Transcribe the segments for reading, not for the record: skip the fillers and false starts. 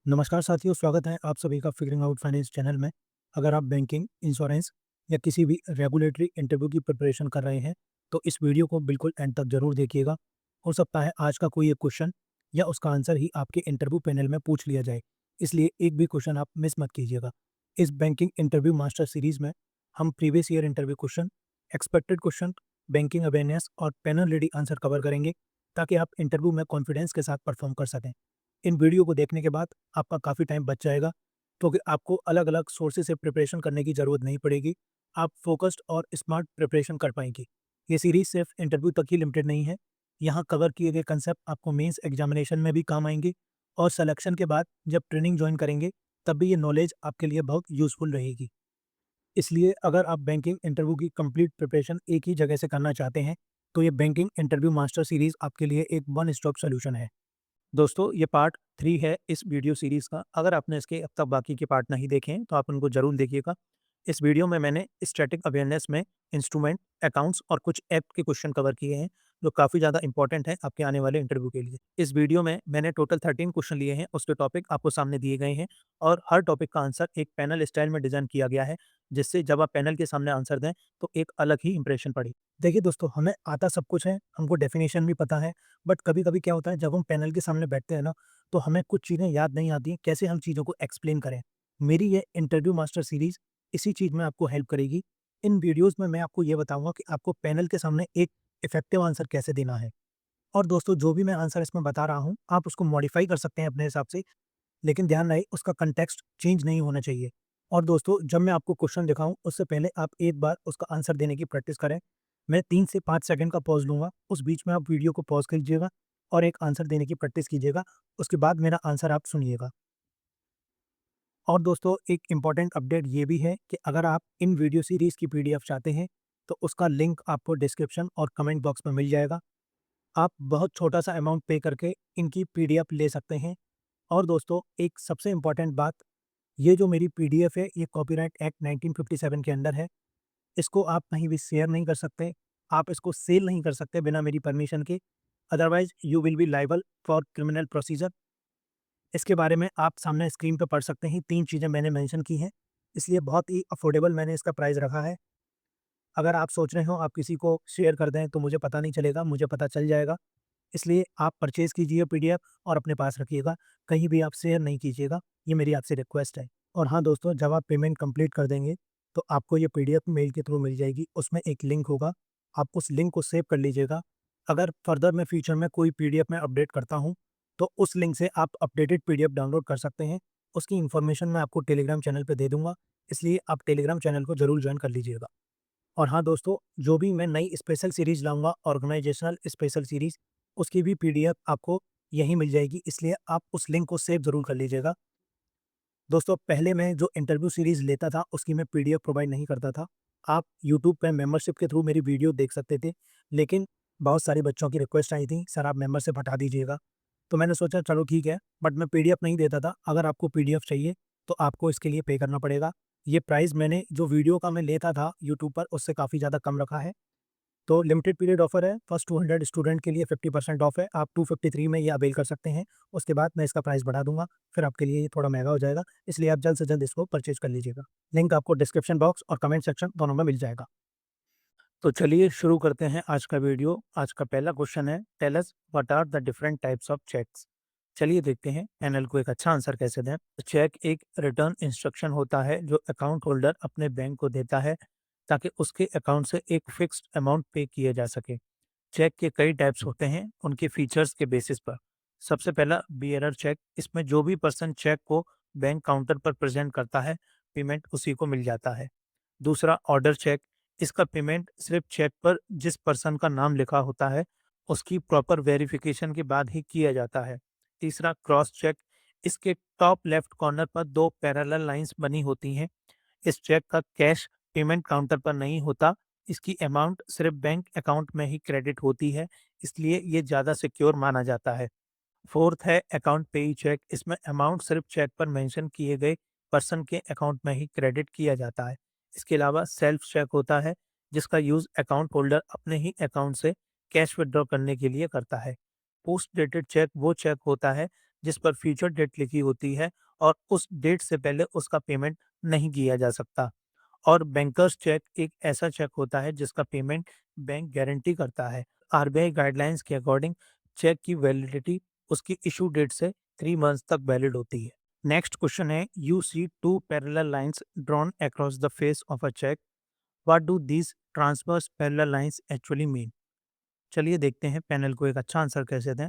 नमस्कार साथियों, स्वागत है आप सभी का फिगरिंग आउट फाइनेंस चैनल में। अगर आप बैंकिंग, इंश्योरेंस या किसी भी रेगुलेटरी इंटरव्यू की प्रिपरेशन कर रहे हैं, तो इस वीडियो को बिल्कुल एंड तक ज़रूर देखिएगा। हो सकता है आज का कोई एक क्वेश्चन या उसका आंसर ही आपके इंटरव्यू पैनल में पूछ लिया जाए, इसलिए एक भी क्वेश्चन आप मिस मत कीजिएगा। इस बैंकिंग इंटरव्यू मास्टर सीरीज़ में हम previous year interview question, expected question, banking awareness और पैनल रेडी आंसर कवर करेंगे, ताकि आप इंटरव्यू में कॉन्फिडेंस के साथ परफॉर्म कर सकें। इन वीडियो को देखने के बाद आपका काफ़ी टाइम बच जाएगा, क्योंकि आपको अलग-अलग सोर्सेज़ से प्रिपरेशन करने की ज़रूरत नहीं पड़ेगी। आप फ़ोकस्ड और स्मार्ट प्रिपरेशन कर पाएँगे। ये सीरीज़ सिर्फ़ इंटरव्यू तक ही लिमिटेड नहीं है। यहाँ कवर किए गए कंसेप्ट आपको मेंस एग्ज़ामिनेशन में भी काम आएँगे, और सिलेक्शन के बाद जब ट्रेनिंग जॉइन करेंगे, तब भी ये नॉलेज आपके लिए बहुत यूज़फुल रहेगी। इसलिए अगर आप बैंकिंग इंटरव्यू की कंप्लीट प्रिपरेशन एक ही जगह से करना चाहते हैं, तो ये बैंकिंग इंटरव्यू मास्टर सीरीज़ आपके लिए एक वन स्टॉप सॉल्यूशन है। दोस्तों, ये पार्ट 3 है इस वीडियो सीरीज़ का। अगर आपने इसके अब तक बाकी के पार्ट नहीं देखे हैं, तो आप उनको ज़रूर देखिएगा। इस वीडियो में मैंने स्टैटिक अवेयरनेस में इंस्ट्रूमेंट, अकाउंट्स और कुछ ऐप के क्वेश्चन कवर किए हैं, जो काफ़ी ज़्यादा इंपॉर्टेंट हैं आपके आने वाले इंटरव्यू के लिए। इस वीडियो में मैंने टोटल 13 क्वेश्चन लिए हैं, उसके टॉपिक आपको सामने दिए गए हैं, और हर टॉपिक का आंसर एक पैनल स्टाइल में डिज़ाइन किया गया है, जिससे जब आप पैनल के सामने आंसर दें, तो एक अलग ही इंप्रेशन पड़े। देखिए दोस्तों, हमें आता सब कुछ है, हमको डेफिनेशन भी पता है, बट कभी-कभी क्या होता है, जब हम पैनल के सामने बैठते हैं ना, तो हमें कुछ चीज़ें याद नहीं आती, कैसे हम चीज़ों को एक्सप्लेन करें। मेरी ये इंटरव्यू मास्टर सीरीज़ इसी चीज़ में आपको हेल्प करेगी। इन वीडियोज़ में मैं आपको ये बताऊँगा कि आपको पैनल के सामने एक इफ़ेक्टिव आंसर कैसे देना है। और दोस्तों, जो भी मैं आंसर इसमें बता रहा हूँ, आप उसको मॉडिफ़ाई कर सकते हैं अपने हिसाब से, लेकिन ध्यान रहे उसका कॉन्टेक्स्ट चेंज नहीं होना चाहिए। और दोस्तों, जब मैं आपको क्वेश्चन दिखाऊँ, उससे पहले आप एक बार उसका आंसर देने की प्रैक्टिस करें। मैं 3 से 5 सेकंड का पॉज़ लूँगा, उस बीच में आप वीडियो को पॉज़ कीजिएगा और एक आंसर देने की प्रैक्टिस कीजिएगा। उसके बाद मेरा आंसर आप सुनिएगा। और दोस्तों, एक इम्पॉर्टेंट अपडेट ये भी है कि अगर आप इन वीडियो सीरीज़ की पीडीएफ चाहते हैं, तो उसका लिंक आपको डिस्क्रिप्शन और कमेंट बॉक्स में मिल जाएगा। आप बहुत छोटा-सा अमाउंट पे करके इनकी पीडीएफ ले सकते हैं। और दोस्तों, एक सबसे इम्पोर्टेंट बात, ये जो मेरी पीडीएफ है, ये कॉपीराइट एक्ट 1957 के अंडर है। इसको आप कहीं भी शेयर नहीं कर सकते, आप इसको सेल नहीं कर सकते बिना मेरी परमिशन के, otherwise you will be liable for criminal procedure. इसके बारे में आप सामने स्क्रीन पे पढ़ सकते हैं, 3 चीज़ें मैंने मेंशन की हैं, इसलिए बहुत ही अफोर्डेबल मैंने इसका प्राइस रखा है। अगर आप सोच रहे हो आप किसी को शेयर कर दें, तो मुझे पता नहीं चलेगा, मुझे पता चल जाएगा। इसलिए आप परचेज़ कीजिए पीडीएफ और अपने पास रखिएगा, कहीं भी आप शेयर नहीं कीजिएगा, ये मेरी आपसे रिक्वेस्ट है। और हाँ दोस्तों, जब आप पेमेंट कंप्लीट कर देंगे, तो आपको ये पीडीएफ मेल के थ्रू मिल जाएगी, उसमें एक लिंक होगा, आप उस लिंक को सेव कर लीजिएगा। अगर फर्दर मैं फ्यूचर में कोई पीडीएफ में अपडेट करता हूँ, तो उस लिंक से आप अपडेटेड पीडीएफ डाउनलोड कर सकते हैं। उसकी इन्फॉर्मेशन मैं आपको टेलीग्राम चैनल पे दे दूँगा, इसलिए आप टेलीग्राम चैनल को ज़रूर जॉइन कर लीजिएगा। और हाँ दोस्तों, जो भी मैं नई स्पेशल सीरीज़ लाऊँगा, ऑर्गेनाइज़ेशनल स्पेशल सीरीज़, उसकी भी पीडीएफ आपको यहीं मिल जाएगी, इसलिए आप उस लिंक को सेव ज़रूर कर लीजिएगा। दोस्तों, पहले मैं जो इंटरव्यू सीरीज़ लेता था, उसकी मैं पीडीएफ प्रोवाइड नहीं करता था। आप यूट्यूब पे मेंबरशिप के थ्रू मेरी वीडियो देख सकते थे, लेकिन बहुत सारे बच्चों की रिक्वेस्ट आई थी, "सर, आप मेंबरशिप हटा दीजिएगा।" तो मैंने सोचा चलो ठीक है, बट मैं पीडीएफ नहीं देता था। अगर आपको पीडीएफ चाहिए, तो आपको इसके लिए पे करना पड़ेगा। ये प्राइस मैंने जो वीडियो का मैं लेता था यूट्यूब पर, उससे काफ़ी ज़्यादा कम रखा है। तो लिमिटेड पीरियड ऑफर है, फर्स्ट 200 स्टूडेंट के लिए 50% ऑफ है, आप 253 में ये अवेल कर सकते हैं। उसके बाद मैं इसका प्राइस बढ़ा दूँगा, फिर आपके लिए ये थोड़ा महँगा हो जाएगा, इसलिए आप जल्द से जल्द इसको परचेज़ कर लीजिएगा। लिंक आपको डिस्क्रिप्शन बॉक्स और कमेंट सेक्शन दोनों में मिल जाएगा। तो चलिए शुरू करते हैं आज का वीडियो। आज का पहला क्वेश्चन है, tell us what are the different types of cheques. चलिए देखते हैं पैनल को एक अच्छा आंसर कैसे दें। चेक एक रिटर्न इंस्ट्रक्शन होता है जो अकाउंट होल्डर अपने बैंक को देता है, ताकि उसके अकाउंट से एक फिक्स्ड अमाउंट पे किया जा सके। चेक के कई टाइप्स होते हैं उनके फीचर्स के बेसिस पर। सबसे पहला बियरर चेक, इसमें जो भी पर्सन चेक को बैंक काउंटर पर प्रेजेंट करता है, पेमेंट उसी को मिल जाता है। दूसरा ऑर्डर चेक, इसका पेमेंट सिर्फ चेक पर जिस पर्सन का नाम लिखा होता है, उसकी प्रॉपर वेरिफिकेशन के बाद ही किया जाता है। तीसरा क्रॉस चेक, इसके टॉप लेफ्ट कॉर्नर पर दो पैरेलल लाइंस बनी होती हैं। इस चेक का कैश पेमेंट काउंटर पर नहीं होता, इसकी अमाउंट सिर्फ बैंक अकाउंट में ही क्रेडिट होती है, इसलिए ये ज़्यादा सिक्योर माना जाता है। फोर्थ है अकाउंट पेई चेक, इसमें अमाउंट सिर्फ चेक पर मेंशन किए गए पर्सन के अकाउंट में ही क्रेडिट किया जाता है। इसके अलावा सेल्फ चेक होता है, जिसका यूज़ अकाउंट होल्डर अपने ही अकाउंट से कैश विड्रॉ करने के लिए करता है। पोस्ट डेटेड चेक वो चेक होता है जिस पर फ्यूचर डेट लिखी होती है और उस डेट से पहले उसका पेमेंट नहीं किया जा सकता। और बैंकर्स चेक एक ऐसा चेक होता है जिसका पेमेंट बैंक गारंटी करता है। आरबीआई गाइडलाइंस के अकॉर्डिंग चेक की वैलिडिटी उसकी इशू डेट से 3 मंथ्स तक वैलिड होती है। नेक्स्ट क्वेश्चन है, you see two parallel lines drawn across the face of a cheque, what do these transverse parallel lines actually mean. चलिए देखते हैं पैनल को एक अच्छा आंसर कैसे दें।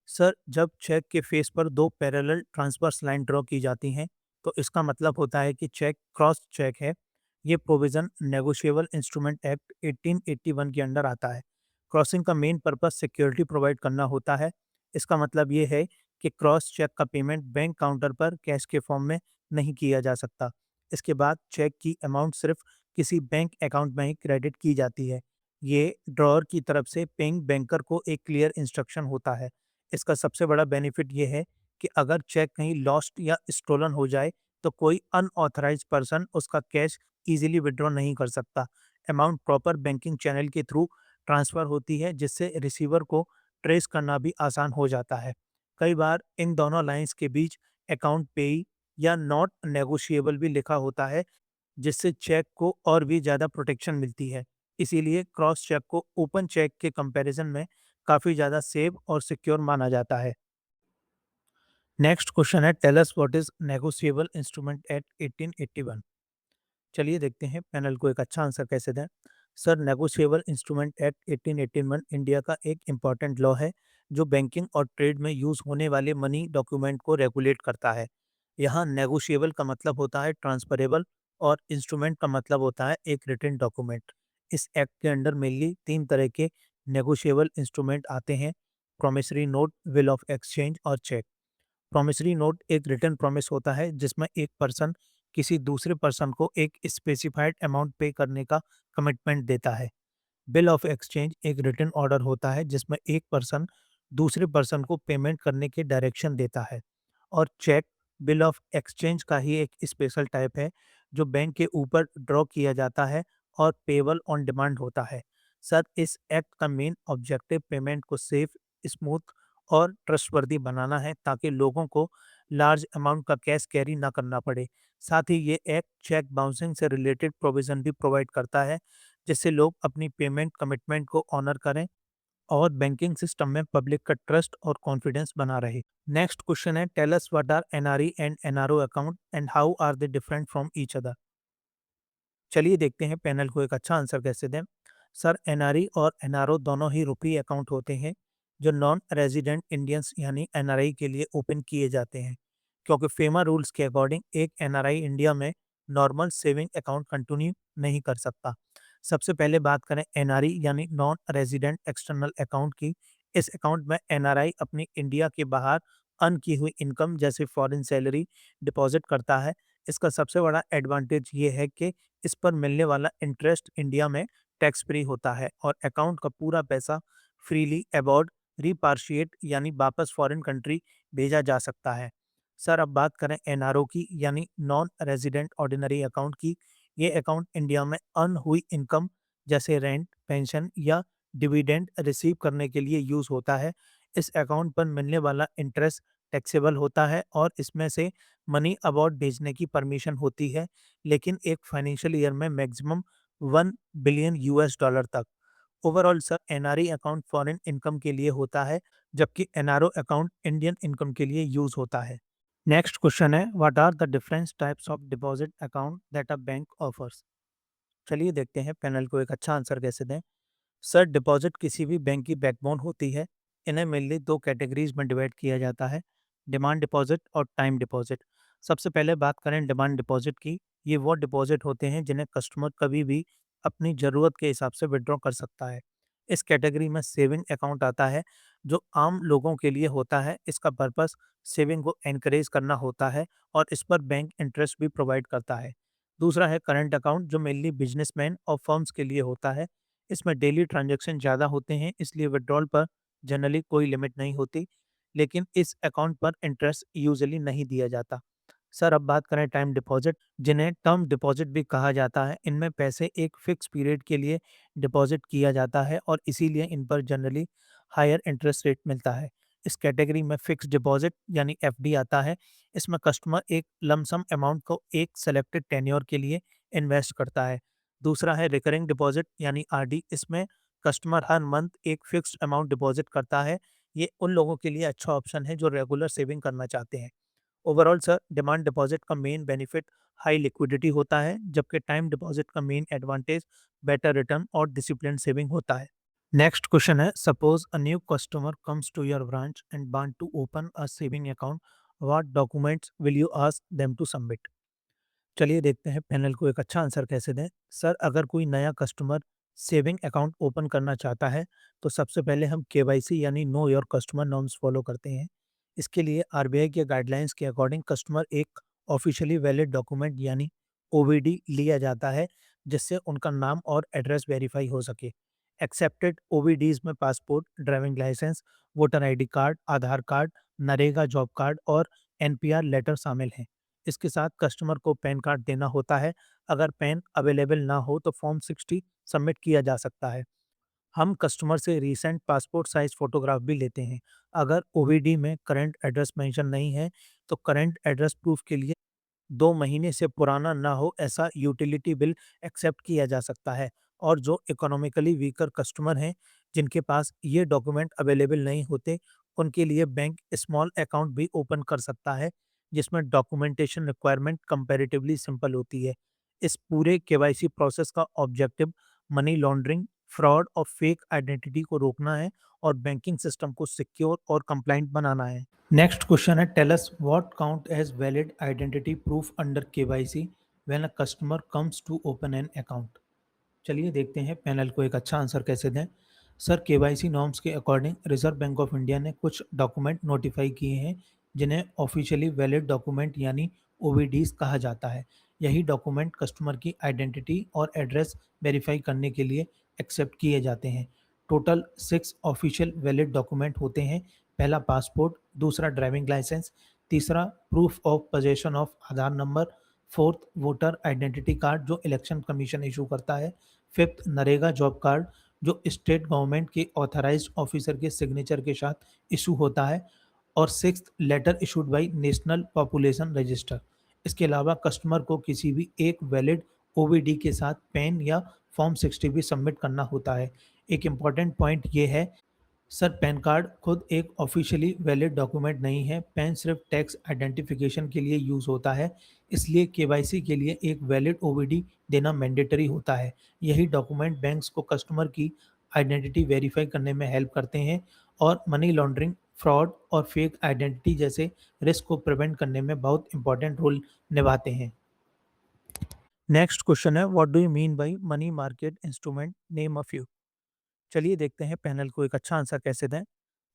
सर, जब चेक के फेस पर दो पैरेलल ट्रांसवर्स लाइन ड्रॉ की जाती हैं तो इसका मतलब होता है कि चेक क्रॉस चेक है। ये प्रोविजन नेगोशिएबल इंस्ट्रूमेंट एक्ट 1881 के अंडर आता है। क्रॉसिंग का मेन पर्पस सिक्योरिटी प्रोवाइड करना होता है। इसका मतलब ये है कि क्रॉस चेक का पेमेंट बैंक काउंटर पर कैश के फॉर्म में नहीं किया जा सकता। इसके बाद चेक की अमाउंट सिर्फ किसी बैंक अकाउंट में ही क्रेडिट की जाती है। ये ड्रॉअर की तरफ से पेइंग बैंकर को एक क्लियर इंस्ट्रक्शन होता है। इसका सबसे बड़ा बेनिफिट ये है कि अगर चेक कहीं लॉस्ट या स्टोलन हो जाए तो कोई अनऑथराइज्ड पर्सन उसका कैश इजीली विड्रॉ नहीं कर सकता। अमाउंट प्रॉपर बैंकिंग चैनल के थ्रू ट्रांसफर होती है जिससे रिसीवर को ट्रेस करना भी आसान हो जाता है। कई बार इन दोनों लाइंस के बीच अकाउंट पेई या नॉट नेगोशिएबल भी लिखा होता है जिससे चेक को और भी ज़्यादा प्रोटेक्शन मिलती है। इसीलिए क्रॉस चेक को ओपन चेक के कंपैरिजन में काफ़ी ज़्यादा सेफ और सिक्योर माना जाता है। नेक्स्ट क्वेश्चन है, tell us what is negotiable instrument act 1881। चलिए देखते हैं पैनल को एक अच्छा आंसर कैसे दें। Sir, negotiable instrument act 1881 India का एक इम्पॉर्टेंट लॉ है जो बैंकिंग और ट्रेड में यूज होने वाले मनी डॉक्यूमेंट को रेगुलेट करता है। यहाँ नेगोशिएबल का मतलब होता है ट्रांसफरेबल और इंस्ट्रूमेंट का मतलब होता है एक रिटन डॉक्यूमेंट। इस एक्ट के अंडर मेनली 3 तरह के नेगोशिएबल इंस्ट्रूमेंट आते हैं, promissory note, bill of exchange और चेक। प्रॉमिसरी नोट एक रिटन प्रॉमिस होता है जिसमें एक पर्सन किसी दूसरे पर्सन को एक स्पेसिफाइड अमाउंट पे करने का कमिटमेंट देता है। बिल ऑफ एक्सचेंज एक रिटन ऑर्डर होता है जिसमें एक पर्सन दूसरे पर्सन को पेमेंट करने के डायरेक्शन देता है। और चेक बिल ऑफ एक्सचेंज का ही एक स्पेशल टाइप है जो बैंक के ऊपर ड्रॉ किया जाता है और पेबल ऑन डिमांड होता है। सर, इस एक्ट का मेन ऑब्जेक्टिव पेमेंट को सेफ, स्मूथ और ट्रस्टवर्दी बनाना है ताकि लोगों को लार्ज अमाउंट का कैश कैरी ना करना पड़े। साथ ही ये एक्ट चेक बाउंसिंग से रिलेटेड प्रोविजन भी प्रोवाइड करता है जिससे लोग अपनी पेमेंट कमिटमेंट को ऑनर करें और बैंकिंग सिस्टम में पब्लिक का ट्रस्ट और कॉन्फिडेंस बना रहे। नेक्स्ट क्वेश्चन है, tell us what are NRE and NRO account and how are they different from each other. चलिए देखते हैं पैनल को एक अच्छा आंसर कैसे दें। सर, एनआरई और एनआरओ दोनों ही रुपी अकाउंट होते हैं जो नॉन रेजिडेंट इंडियंस यानी एनआरआई के लिए ओपन किए जाते हैं, क्योंकि फेमा रूल्स के अकॉर्डिंग एक एनआरआई इंडिया में नॉर्मल सेविंग अकाउंट कंटिन्यू नहीं कर सकता। सबसे पहले बात करें एनआरई यानी नॉन रेजिडेंट एक्सटर्नल अकाउंट की। इस अकाउंट में एनआरआई अपनी इंडिया के बाहर अर्न की हुई इनकम जैसे फॉरेन सैलरी डिपॉजिट करता है। इसका सबसे बड़ा एडवांटेज ये है कि इस पर मिलने वाला इंटरेस्ट इंडिया में टैक्स फ्री होता है और अकाउंट का पूरा पैसा फ्रीली अबॉर्ड रिपार्शिएट यानी वापस फॉरेन कंट्री भेजा जा सकता है। सर, अब बात करें एनआरओ की यानी नॉन रेजिडेंट ऑर्डिनरी अकाउंट की। ये अकाउंट इंडिया में अर्न हुई इनकम जैसे रेंट, पेंशन या डिविडेंड रिसीव करने के लिए यूज होता है। इस अकाउंट पर मिलने वाला इंटरेस्ट टैक्सेबल होता है और इसमें से मनी अबाउट भेजने की परमिशन होती है, लेकिन एक फाइनेंशियल ईयर में मैक्सिमम 1 बिलियन यूएस डॉलर तक। Overall sir, NRE account foreign income के लिए होता है जबकि एनआरओ अकाउंट इंडियन इनकम के लिए यूज होता है। नेक्स्ट क्वेश्चन है, what are the different types of deposit account that a bank offers. चलिए देखते हैं पैनल को एक अच्छा आंसर कैसे दें। सर, डिपॉजिट किसी भी बैंक की बैकबोन होती है। इन्हें मेनली दो कैटेगरीज में डिवाइड किया जाता है, डिमांड डिपॉजिट और टाइम डिपॉजिट। सबसे पहले बात करें डिमांड डिपॉजिट की। ये वो डिपॉजिट होते हैं जिन्हें कस्टमर कभी भी अपनी ज़रूरत के हिसाब से विड्रॉ कर सकता है। इस कैटेगरी में सेविंग अकाउंट आता है जो आम लोगों के लिए होता है। इसका पर्पस सेविंग को एनकरेज करना होता है और इस पर बैंक इंटरेस्ट भी प्रोवाइड करता है। दूसरा है करंट अकाउंट जो मेनली बिजनेसमैन और फर्म्स के लिए होता है। इसमें डेली ट्रांजैक्शन ज़्यादा होते हैं इसलिए विड्रॉल पर जनरली कोई लिमिट नहीं होती, लेकिन इस अकाउंट पर इंटरेस्ट यूजुअली नहीं दिया जाता। सर, अब बात करें टाइम डिपॉजिट जिन्हें टर्म डिपॉजिट भी कहा जाता है। इनमें पैसे एक फिक्स पीरियड के लिए डिपॉजिट किया जाता है और इसीलिए इन पर जनरली हायर इंटरेस्ट रेट मिलता है। इस कैटेगरी में फिक्स डिपॉजिट यानी एफडी आता है। इसमें कस्टमर एक लमसम अमाउंट को एक सेलेक्टेड टेन्योर के लिए इन्वेस्ट करता है। दूसरा है रिकरिंग डिपॉजिट यानी आरडी। इसमें कस्टमर हर मंथ एक फिक्स्ड अमाउंट डिपॉजिट करता है। ये उन लोगों के लिए अच्छा ऑप्शन है जो रेगुलर सेविंग करना चाहते हैं। ओवरऑल सर, डिमांड डिपॉजिट का मेन बेनिफिट हाई लिक्विडिटी होता है, जबकि टाइम डिपॉजिट का मेन एडवांटेज बेटर रिटर्न और डिसिप्लिन सेविंग होता है। नेक्स्ट क्वेश्चन है, suppose a new customer comes to your branch and want to open a saving account, what documents will you ask them to submit? चलिए देखते हैं panel को एक अच्छा आंसर कैसे दें। सर, अगर कोई नया कस्टमर सेविंग अकाउंट ओपन करना चाहता है, तो सबसे पहले हम केवाईसी यानी know your customer norms follow करते हैं। इसके लिए आरबीआई के गाइडलाइंस के अकॉर्डिंग कस्टमर एक ऑफिशियली वैलिड डॉक्यूमेंट यानी ओवीडी लिया जाता है, जिससे उनका नाम और एड्रेस वेरीफाई हो सके। एक्सेप्टेड ओवीडीज में passport, driving licence, voter ID card, Aadhaar card, NREGA job card और एनपीआर लेटर शामिल हैं। इसके साथ कस्टमर को पैन कार्ड देना होता है। अगर पैन अवेलेबल ना हो तो फॉर्म 60 सबमिट किया जा सकता है। हम कस्टमर से रीसेंट पासपोर्ट साइज फोटोग्राफ भी लेते हैं। अगर ओवीडी में करंट एड्रेस मेंशन नहीं है, तो करंट एड्रेस प्रूफ के लिए 2 महीने से पुराना ना हो ऐसा यूटिलिटी बिल एक्सेप्ट किया जा सकता है। और जो इकोनॉमिकली वीकर कस्टमर हैं, जिनके पास ये डॉक्यूमेंट अवेलेबल नहीं होते, उनके लिए बैंक स्मॉल अकाउंट भी ओपन कर सकता है, जिसमें डॉक्यूमेंटेशन रिक्वायरमेंट कंपैरेटिवली सिंपल होती है। इस पूरे केवाईसी प्रोसेस का ऑब्जेक्टिव मनी लॉन्ड्रिंग, फ्रॉड और फेक आइडेंटिटी को रोकना है और बैंकिंग सिस्टम को सिक्योर और कंप्लायंट बनाना है। नेक्स्ट क्वेश्चन है, tell us what count as valid identity proof under KYC when a customer comes to open an account? चलिए देखते हैं पैनल को एक अच्छा आंसर कैसे दें। सर, केवाईसी नॉर्म्स के according reserve bank of India ने कुछ डॉक्यूमेंट नोटिफाई किए हैं, जिन्हें ऑफिशियली वैलिड डॉक्यूमेंट यानी ओवीडीज कहा जाता है। यही डॉक्यूमेंट कस्टमर की आइडेंटिटी और एड्रेस वेरीफाई करने के लिए एक्सेप्ट किए जाते हैं। टोटल 6 ऑफिशियल वैलिड डॉक्यूमेंट होते हैं। पहला पासपोर्ट, दूसरा ड्राइविंग लाइसेंस, तीसरा proof of possession of Aadhaar number, fourth voter identity card जो इलेक्शन कमीशन इशू करता है, फिफ्थ नरेगा जॉब कार्ड जो स्टेट गवर्नमेंट के ऑथराइज्ड ऑफिसर के सिग्नेचर के साथ इशू होता है, और sixth letter issued by national population register. इसके अलावा कस्टमर को किसी भी एक वैलिड ओवीडी के साथ पैन या फॉर्म 60 भी सबमिट करना होता है। एक इम्पॉर्टेंट पॉइंट ये है, सर, पैन कार्ड खुद एक ऑफिशियली वैलिड डॉक्यूमेंट नहीं है। पैन सिर्फ टैक्स आइडेंटिफिकेशन के लिए यूज़ होता है, इसलिए केवाईसी के लिए एक वैलिड ओवीडी देना मैंडेटरी होता है। यही डॉक्यूमेंट बैंक्स को कस्टमर की आइडेंटिटी वेरीफाई करने में हेल्प करते हैं और मनी लॉन्ड्रिंग, फ्रॉड और फेक आइडेंटिटी जैसे रिस्क को प्रिवेंट करने में बहुत इंपॉर्टेंट रोल निभाते हैं। नेक्स्ट क्वेश्चन है, what do you mean by money market instrument, name a few? चलिए देखते हैं पैनल को एक अच्छा आंसर कैसे दें।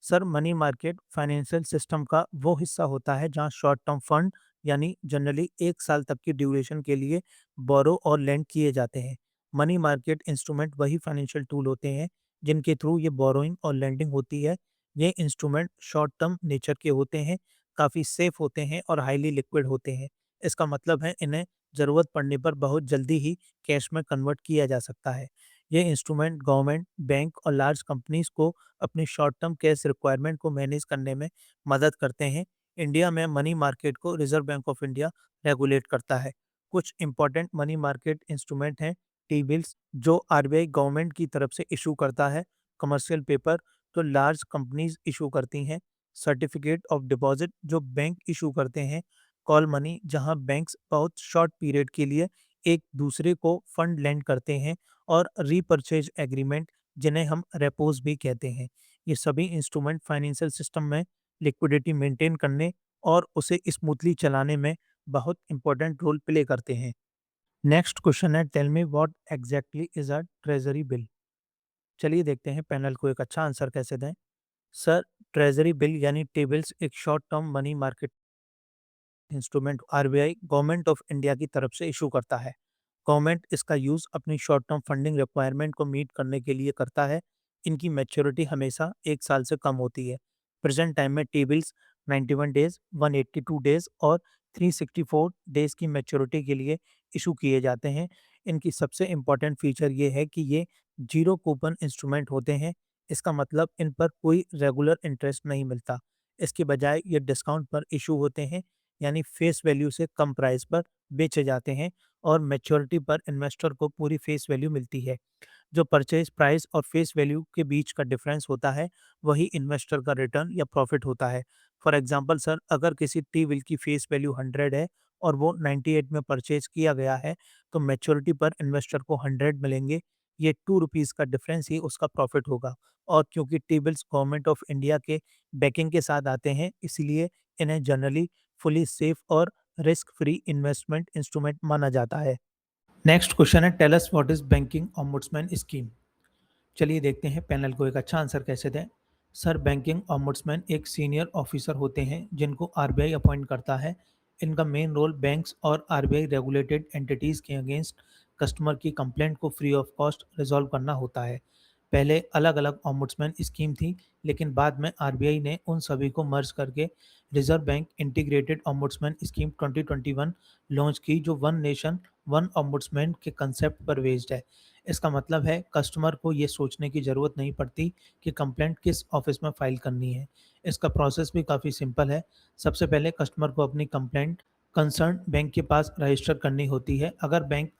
Sir, money market financial system का वो हिस्सा होता है जहां शॉर्ट टर्म फंड यानी जनरली 1 साल तक की ड्यूरेशन के लिए बोरो और लेंड किए जाते हैं। मनी मार्केट इंस्ट्रूमेंट वही फाइनेंशियल टूल होते हैं जिनके थ्रू ये बोरोइंग और लेंडिंग होती है। ये इंस्ट्रूमेंट शॉर्ट टर्म नेचर के होते हैं, काफ़ी सेफ होते हैं और हाईली लिक्विड होते हैं। इसका मतलब है इन्हें ज़रूरत पड़ने पर बहुत जल्दी ही कैश में कन्वर्ट किया जा सकता है। ये इंस्ट्रूमेंट गवर्नमेंट, बैंक और लार्ज कंपनीज को अपनी शॉर्ट टर्म कैश रिक्वायरमेंट को मैनेज करने में मदद करते हैं। इंडिया में मनी मार्केट को reserve bank of India regulate करता है। कुछ इंपॉर्टेंट मनी मार्केट इंस्ट्रूमेंट हैं, टी बिल्स जो आरबीआई गवर्नमेंट की तरफ से इशू करता है, कमर्शियल पेपर जो लार्ज कंपनीज इशू करती हैं, सर्टिफिकेट ऑफ डिपॉजिट जो बैंक इशू करते हैं, कॉल मनी जहां बैंक्स बहुत शॉर्ट पीरियड के लिए एक दूसरे को फंड लेंड करते हैं, और रीपर्चेज एग्रीमेंट जिन्हें हम रेपोज भी कहते हैं। ये सभी इंस्ट्रूमेंट फाइनेंशियल सिस्टम में लिक्विडिटी मेंटेन करने और उसे स्मूथली चलाने में बहुत इंपॉर्टेंट रोल प्ले करते हैं। नेक्स्ट क्वेश्चन है, tell me what exactly is a treasury bill? चलिए देखते हैं पैनल को एक अच्छा आंसर कैसे दें। सर, ट्रेजरी बिल यानी टी बिल्स एक short term money market instrument RBI government of India की तरफ से इशू करता है। गवर्नमेंट इसका यूज़ अपनी शॉर्ट टर्म फंडिंग रिक्वायरमेंट को मीट करने के लिए करता है। इनकी मैच्योरिटी हमेशा 1 साल से कम होती है। प्रेजेंट टाइम में टी बिल्स 91 डेज, 182 डेज और 364 डेज की मैच्योरिटी के लिए इशू किए जाते हैं। इनकी सबसे इम्पॉर्टेंट फीचर ये है कि ये जीरो कूपन इंस्ट्रूमेंट होते हैं। इसका मतलब इन पर कोई रेगुलर इंटरेस्ट नहीं मिलता। इसके बजाय ये डिस्काउंट पर इशू होते हैं, यानी फेस वैल्यू से कम प्राइस पर बेचे जाते हैं और मैच्योरिटी पर इन्वेस्टर को पूरी फेस वैल्यू मिलती है। जो परचेज प्राइस और फेस वैल्यू के बीच का डिफरेंस होता है, वही इन्वेस्टर का रिटर्न या प्रॉफिट होता है। फॉर एग्जांपल सर, अगर किसी टी व्हील की फेस वैल्यू 100 है और वो 98 में परचेज किया गया है, तो मैच्योरिटी पर इन्वेस्टर को 100 मिलेंगे। ये 2 रुपीज़ का डिफरेंस ही उसका प्रॉफिट होगा। और क्योंकि T bills government of India के बैकिंग के साथ आते हैं, इसलिए इन्हें जनरली फुली सेफ और रिस्क फ्री इन्वेस्टमेंट इंस्ट्रूमेंट माना जाता है। नेक्स्ट क्वेश्चन है, tell us what is banking ombudsman scheme. चलिए देखते हैं पैनल को एक अच्छा आंसर कैसे दें। सर, बैंकिंग ओम्बुड्समैन एक सीनियर ऑफिसर होते हैं जिनको आरबीआई अपॉइंट करता है। इनका मेन रोल बैंक्स और आरबीआई रेगुलेटेड एंटिटीज़ के अगेंस्ट कस्टमर की कंप्लेंट को फ्री ऑफ कॉस्ट रिजॉल्व करना होता है। पहले अलग अलग ओम्बुड्समैन स्कीम थी, लेकिन बाद में आरबीआई ने उन सभी को मर्ज करके reserve bank integrated ombudsman scheme 2021 launch की, जो वन नेशन वन ओम्बुड्समैन के कंसेप्ट पर बेस्ड है। इसका मतलब है कस्टमर को ये सोचने की ज़रूरत नहीं पड़ती कि कंप्लेंट किस ऑफिस में फ़ाइल करनी है। इसका प्रोसेस भी काफ़ी सिंपल है। सबसे पहले कस्टमर को अपनी कंप्लेंट कंसर्न बैंक के पास रजिस्टर करनी होती है। अगर बैंक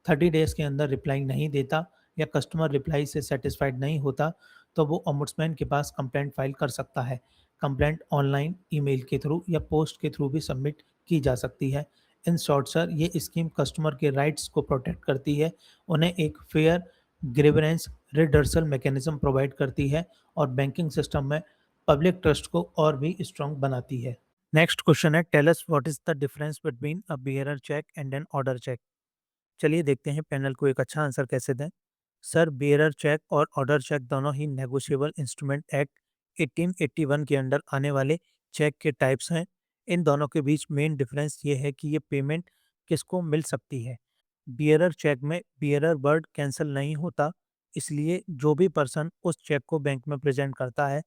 30 डेज़ के अंदर रिप्लाई नहीं देता या कस्टमर रिप्लाई से सेटिस्फाइड नहीं होता, तो वो ओम्बुड्समैन के पास कंप्लेंट फ़ाइल कर सकता है। कंप्लेंट ऑनलाइन, ईमेल के थ्रू या पोस्ट के थ्रू भी सबमिट की जा सकती है। इन शॉर्ट सर, ये स्कीम कस्टमर के राइट्स को प्रोटेक्ट करती है, उन्हें एक fair grievance redressal mechanism provide करती है और बैंकिंग सिस्टम में पब्लिक ट्रस्ट को और भी स्ट्रांग बनाती है। नेक्स्ट क्वेश्चन है, tell us what is the difference between a bearer cheque and an order cheque. चलिए देखते हैं पैनल को एक अच्छा आंसर कैसे दें। सर, बियरर चेक और ऑर्डर चेक दोनों ही नेगोशिएबल इंस्ट्रूमेंट एक्ट 1881 के अंडर आने वाले चेक के टाइप्स हैं। इन दोनों के बीच मेन डिफरेंस ये है कि ये पेमेंट किसको मिल सकती है। बियरर चेक में बियरर वर्ड कैंसिल नहीं होता, इसलिए जो भी पर्सन उस चेक को बैंक में प्रेजेंट करता है,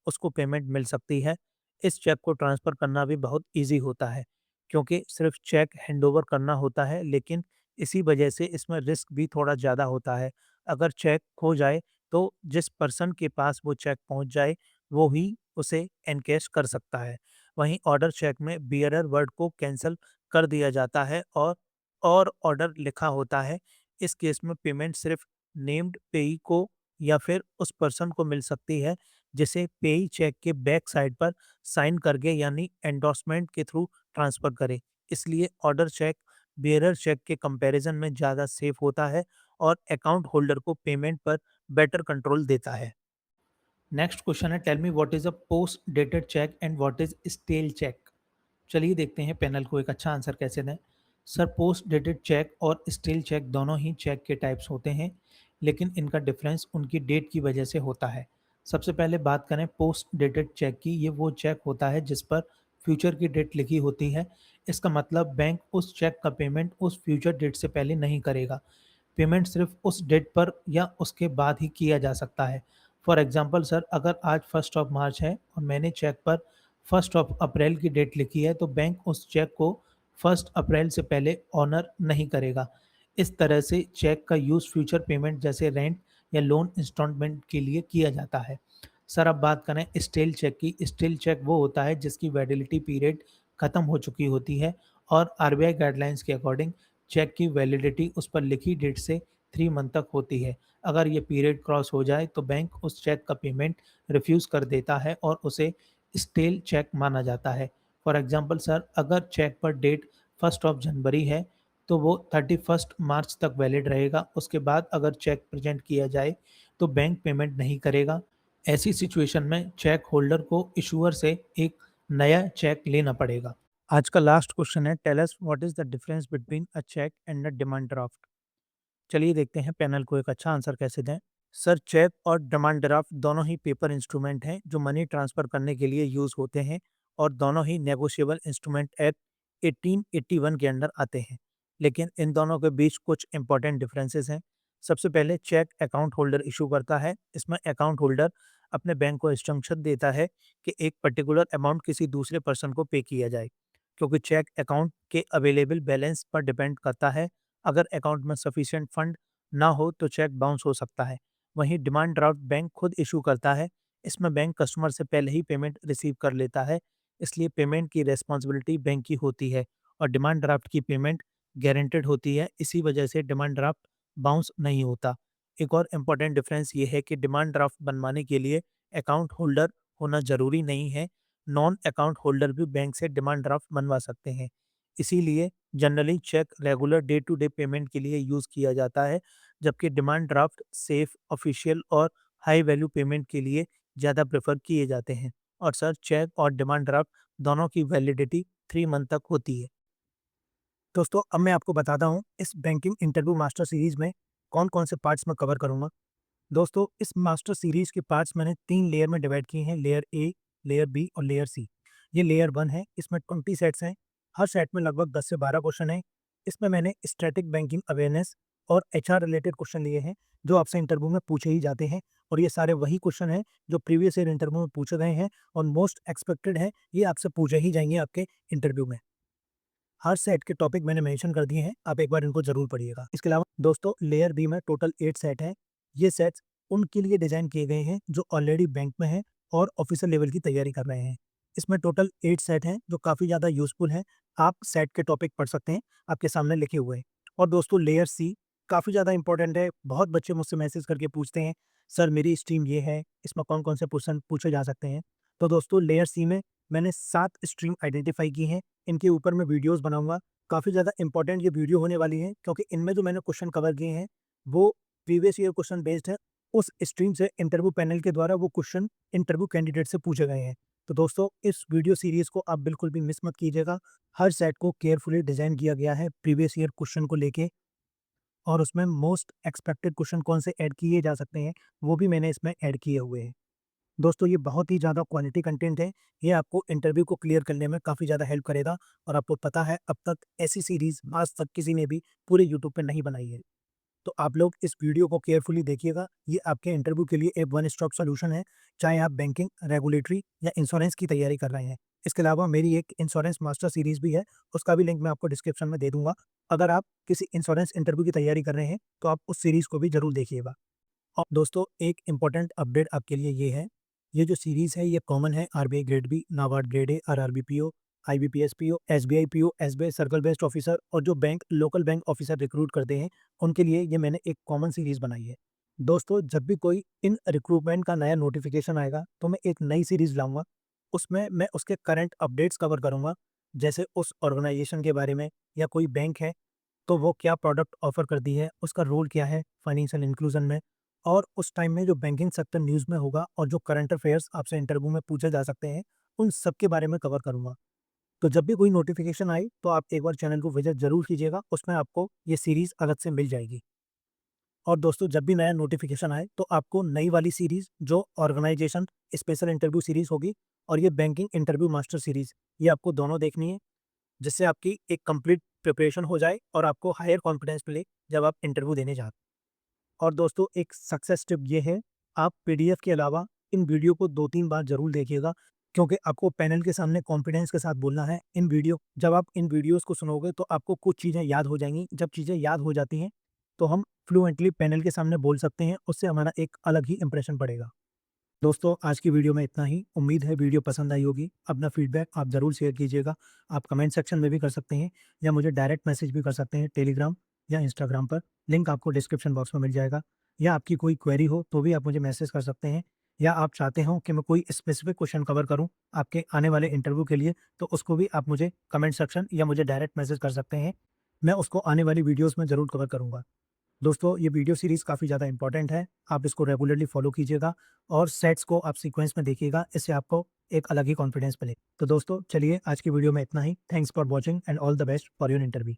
उसको पेमेंट मिल सकती है। इस चेक को ट्रांसफ़र करना भी बहुत ईज़ी होता है, क्योंकि सिर्फ चेक हैंडओवर करना होता है, लेकिन इसी वजह से इसमें रिस्क भी थोड़ा ज़्यादा होता है। अगर चेक खो जाए, तो जिस पर्सन के पास वो चेक पहुँच जाए, वो ही उसे एनकैश कर सकता है। वहीं ऑर्डर चेक में बियरर वर्ड को कैंसल कर दिया जाता है और ऑर्डर लिखा होता है। इस केस में पेमेंट सिर्फ नेम्ड पेई को या फिर उस पर्सन को मिल सकती है, जिसे पेई चेक के बैक साइड पर साइन करके, यानी एंडोर्समेंट के थ्रू ट्रांसफ़र करे। इसलिए ऑर्डर चेक बियरर चेक के कंपैरिजन में ज़्यादा सेफ होता है और अकाउंट होल्डर को पेमेंट पर बेटर कंट्रोल देता है। नेक्स्ट क्वेश्चन है, tell me what is a post dated cheque and what is stale cheque. चलिए देखते हैं पैनल को एक अच्छा आंसर कैसे दें। सर, पोस्ट डेटेड चेक और स्टेल चेक दोनों ही चेक के टाइप्स होते हैं, लेकिन इनका डिफरेंस उनकी डेट की वजह से होता है। सबसे पहले बात करें पोस्ट डेटेड चेक की। ये वो चेक होता है जिस पर फ्यूचर की डेट लिखी होती है। इसका मतलब बैंक उस चेक का पेमेंट उस फ्यूचर डेट से पहले नहीं करेगा। पेमेंट सिर्फ उस डेट पर या उसके बाद ही किया जा सकता है। फॉर एग्जांपल सर, अगर आज 1 ऑफ मार्च है और मैंने चेक पर 1 ऑफ अप्रैल की डेट लिखी है, तो बैंक उस चेक को 1 अप्रैल से पहले ऑनर नहीं करेगा। इस तरह से चेक का यूज़ फ्यूचर पेमेंट जैसे रेंट या लोन इंस्टॉलमेंट के लिए किया जाता है। सर, अब बात करें स्टेल चेक की। स्टेल चेक वो होता है जिसकी वैलिडिटी पीरियड खत्म हो चुकी होती है और आरबीआई गाइडलाइंस के अकॉर्डिंग चेक की वैलिडिटी उस पर लिखी डेट से 3 मंथ तक होती है। अगर ये पीरियड क्रॉस हो जाए, तो बैंक उस चेक का पेमेंट रिफ्यूज़ कर देता है और उसे स्टेल चेक माना जाता है। फॉर एग्जांपल सर, अगर चेक पर डेट 1 ऑफ जनवरी है, तो वो 31 मार्च तक वैलिड रहेगा। उसके बाद अगर चेक प्रेज़ेंट किया जाए, तो बैंक पेमेंट नहीं करेगा। ऐसी सिचुएशन में चेक होल्डर को इशूअर से एक नया चेक लेना पड़ेगा। आज का लास्ट क्वेश्चन है, tell us what is the difference between a cheque and a demand draft. चलिए देखते हैं पैनल को एक अच्छा आंसर कैसे दें। सर, चेक और डिमांड ड्राफ्ट दोनों ही पेपर इंस्ट्रूमेंट हैं जो मनी ट्रांसफर करने के लिए यूज होते हैं और दोनों ही नेगोशिएबल इंस्ट्रूमेंट एक्ट 1881 के अंडर आते हैं। लेकिन इन दोनों के बीच कुछ इंपॉर्टेंट डिफरेंसेस हैं। सबसे पहले चेक अकाउंट होल्डर इशू करता है। इसमें अकाउंट होल्डर अपने बैंक को इंस्ट्रक्शन देता है कि एक पर्टिकुलर अमाउंट किसी दूसरे पर्सन को पे किया जाए, क्योंकि चेक अकाउंट के अवेलेबल बैलेंस पर डिपेंड करता है। अगर अकाउंट में सफिशिएंट फंड ना हो, तो चेक बाउंस हो सकता है। वहीं डिमांड ड्राफ्ट बैंक खुद इशू करता है। इसमें बैंक कस्टमर से पहले ही पेमेंट रिसीव कर लेता है, इसलिए पेमेंट की रिस्पॉन्सिबिलिटी बैंक की होती है और डिमांड ड्राफ्ट की पेमेंट गारंटेड होती है। इसी वजह से डिमांड ड्राफ्ट बाउंस नहीं होता। एक और इम्पॉर्टेंट डिफरेंस ये है कि डिमांड ड्राफ्ट बनवाने के लिए अकाउंट होल्डर होना ज़रूरी नहीं है। नॉन अकाउंट होल्डर भी बैंक से डिमांड ड्राफ्ट बनवा सकते हैं। इसीलिए generally cheque regular day to day payment के लिए यूज़ किया जाता है, जबकि डिमांड ड्राफ्ट सेफ, ऑफिशियल और हाई वैल्यू पेमेंट के लिए ज़्यादा प्रेफर किए जाते हैं। और सर, चेक और डिमांड ड्राफ्ट दोनों की वैलिडिटी 3 मंथ तक होती है। दोस्तों, अब मैं आपको बताता हूँ इस बैंकिंग इंटरव्यू मास्टर सीरीज़ में कौन-कौन से पार्ट्स मैं कवर करूँगा। दोस्तों, इस मास्टर सीरीज़ के पार्ट्स मैंने 3 लेयर में डिवाइड किए हैं, लेयर ए, लेयर बी और लेयर सी। ये लेयर 1 है, इसमें 20 सेट्स हैं, हर सेट में लगभग 10 से 12 क्वेश्चन हैं। इसमें मैंने स्टैटिक बैंकिंग अवेयरनेस और एचआर रिलेटेड क्वेश्चन लिए हैं, जो आपसे इंटरव्यू में पूछे ही जाते हैं और ये सारे वही क्वेश्चन हैं, जो प्रीवियस ईयर इंटरव्यू में पूछे गए हैं और मोस्ट एक्सपेक्टेड हैं, ये आपसे पूछे ही जाएँगे आपके इंटरव्यू में। हर सेट के टॉपिक मैंने मेंशन कर दिए हैं, आप एक बार इनको ज़रूर पढ़िएगा। इसके अलावा दोस्तों, लेयर बी में टोटल 8 सेट हैं। ये सेट्स उनके लिए डिज़ाइन किए गए हैं जो ऑलरेडी बैंक में हैं और ऑफिसर लेवल की तैयारी कर रहे हैं। इसमें टोटल 8 सेट हैं जो काफ़ी ज़्यादा यूज़फुल हैं। आप सेट के टॉपिक पढ़ सकते हैं, आपके सामने लिखे हुए हैं। और दोस्तों, लेयर सी काफ़ी ज़्यादा इंपॉर्टेंट है। बहुत बच्चे मुझसे मैसेज करके पूछते हैं, सर मेरी स्ट्रीम ये है, इसमें कौन-कौन से क्वेश्चन पूछे जा सकते हैं? तो दोस्तों, लेयर सी में मैंने 7 स्ट्रीम आइडेंटिफाई की हैं। इनके ऊपर मैं वीडियोज़ बनाऊँगा। काफ़ी ज़्यादा इंपॉर्टेंट ये वीडियो होने वाली है, क्योंकि इनमें जो मैंने क्वेश्चन कवर किए हैं, वो प्रीवियस ईयर क्वेश्चन बेस्ड है। उस स्ट्रीम से इंटरव्यू पैनल के द्वारा वो क्वेश्चन इंटरव्यू कैंडिडेट से पूछे गए हैं। तो दोस्तों, इस वीडियो सीरीज़ को आप बिल्कुल भी मिस मत कीजिएगा। हर सेट को केयरफुली डिज़ाइन किया गया है प्रीवियस ईयर क्वेश्चन को लेके और उसमें मोस्ट एक्सपेक्टेड क्वेश्चन कौन से ऐड किए जा सकते हैं, वो भी मैंने इसमें ऐड किए हुए हैं। दोस्तों, ये बहुत ही ज़्यादा क्वालिटी कंटेंट है। ये आपको इंटरव्यू को क्लियर करने में काफ़ी ज़्यादा हेल्प करेगा और आपको पता है, अब तक ऐसी सीरीज़ आज तक किसी ने भी पूरे यूट्यूब पे नहीं बनाई है। तो आप लोग इस वीडियो को केयरफुली देखिएगा। ये आपके इंटरव्यू के लिए एक वन स्टॉप सॉल्यूशन है, चाहे आप बैंकिंग, रेगुलेटरी या इंश्योरेंस की तैयारी कर रहे हैं। इसके अलावा मेरी एक इंश्योरेंस मास्टर सीरीज़ भी है, उसका भी लिंक मैं आपको डिस्क्रिप्शन में दे दूँगा। अगर आप किसी इंश्योरेंस इंटरव्यू की तैयारी कर रहे हैं, तो आप उस सीरीज़ को भी ज़रूर देखिएगा। और दोस्तों, एक इम्पोर्टेंट अपडेट आपके लिए ये है, ये जो सीरीज़ है ये कॉमन है RBI grade B, NABARD grade A, RRB PO, IBPS PO, SBI PO, SBI circle based officer और जो bank local bank officer recruit करते हैं, उनके लिए ये मैंने एक कॉमन सीरीज़ बनाई है। दोस्तों, जब भी कोई इन रिक्रूटमेंट का नया नोटिफिकेशन आएगा, तो मैं एक नई सीरीज़ लाऊँगा। उसमें मैं उसके करंट अपडेट्स कवर करूँगा, जैसे उस ऑर्गेनाइजेशन के बारे में या कोई बैंक है तो वो क्या प्रोडक्ट ऑफ़र करती है, उसका रोल क्या है फाइनेंशियल इंक्लूज़न में और उस टाइम में जो बैंकिंग सेक्टर न्यूज़ में होगा और जो करंट अफ़ेयर्स आपसे इंटरव्यू में पूछे जा सकते हैं, उन सब के बारे में कवर करूँगा। तो जब भी कोई नोटिफ़िकेशन आए, तो आप एक बार चैनल को विज़िट ज़रूर कीजिएगा, उसमें आपको ये सीरीज़ अलग से मिल जाएगी। और दोस्तों, जब भी नया नोटिफ़िकेशन आए, तो आपको नई वाली सीरीज़ जो ऑर्गेनाइज़ेशन स्पेशल इंटरव्यू सीरीज़ होगी और ये बैंकिंग इंटरव्यू मास्टर सीरीज़, ये आपको दोनों देखनी है। जिससे आपकी एक कंप्लीट प्रिपरेशन हो जाए और आपको हायर कॉन्फिडेंस मिले जब आप इंटरव्यू देने जाते हैं। और दोस्तों, एक सक्सेस टिप ये है, आप पीडीएफ के अलावा इन वीडियो को 2-3 बार ज़रूर देखिएगा, क्योंकि आपको पैनल के सामने कॉन्फिडेंस के साथ बोलना है। जब आप इन वीडियोज़ को सुनोगे तो आपको कुछ चीज़ें याद हो जाएँगी। जब चीज़ें याद हो जाती हैं, तो हम फ्लुएंटली पैनल के सामने बोल सकते हैं, उससे हमारा एक अलग ही इंप्रेशन पड़ेगा। दोस्तों, आज की वीडियो में इतना ही। उम्मीद है वीडियो पसंद आई होगी। अपना फीडबैक आप ज़रूर शेयर कीजिएगा। आप कमेंट सेक्शन में भी कर सकते हैं या मुझे डायरेक्ट मैसेज भी कर सकते हैं टेलीग्राम या इंस्टाग्राम पर। लिंक आपको डिस्क्रिप्शन बॉक्स में मिल जाएगा। या आपकी कोई क्वेरी हो तो भी आप मुझे मैसेज कर सकते हैं या आप चाहते हो कि मैं कोई स्पेसिफिक क्वेश्चन कवर करूँ आपके आने वाले इंटरव्यू के लिए, तो उसको भी आप मुझे कमेंट सेक्शन या मुझे डायरेक्ट मैसेज कर सकते हैं। मैं उसको आने वाली वीडियोज़ में ज़रूर कवर करूँगा। दोस्तों, ये वीडियो सीरीज़ काफ़ी ज़्यादा इंपॉर्टेंट है। आप इसको रेगुलरली फॉलो कीजिएगा और सेट्स को आप सीक्वेंस में देखिएगा, इससे आपको एक अलग ही कॉन्फिडेंस मिले। तो दोस्तों, चलिए आज की वीडियो में इतना ही। Thanks for watching and all the best for your interview.